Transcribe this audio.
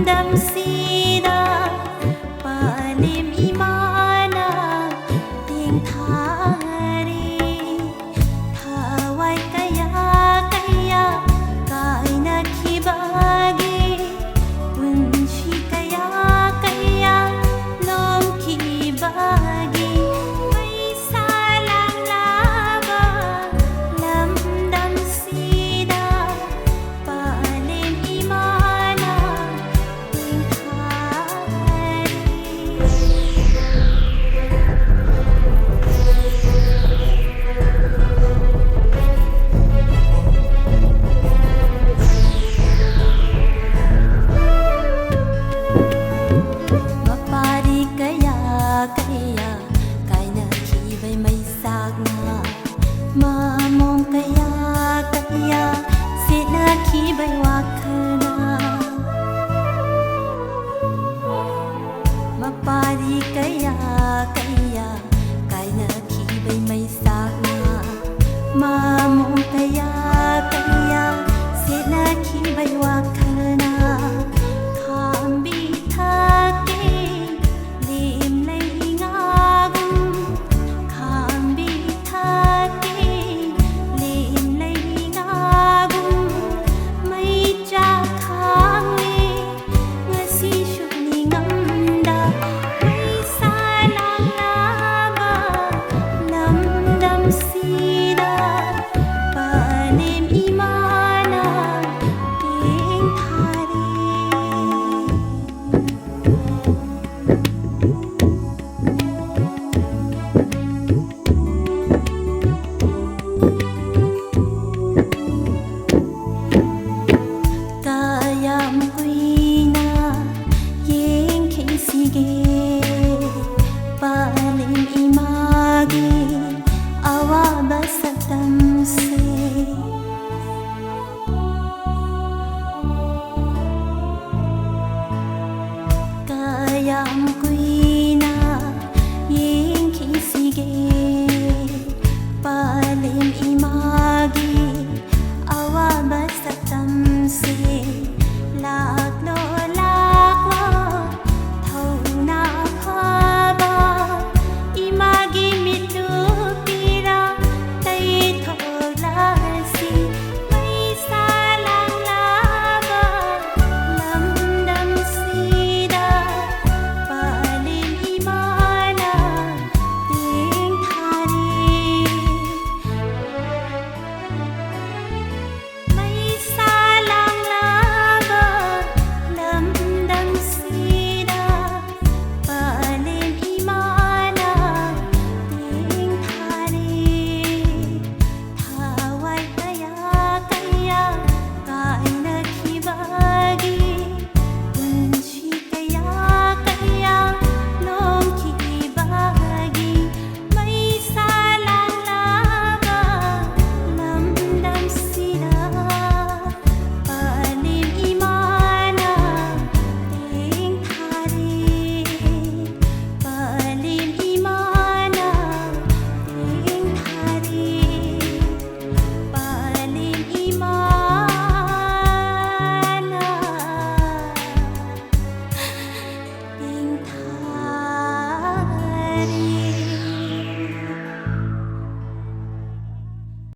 dam sida palim imana ting thari thawai kaya kaya kaina khibagi punchi kaya kaya lom khibagi salang laba lam dam sida palim imana ting thari mapari kaya kaya kaina khibay may sagna mamom kaya kaya sina khibay wakana mapari kaya kaya kaina khibay may sagna mamom kaya kaya sina khibay wakana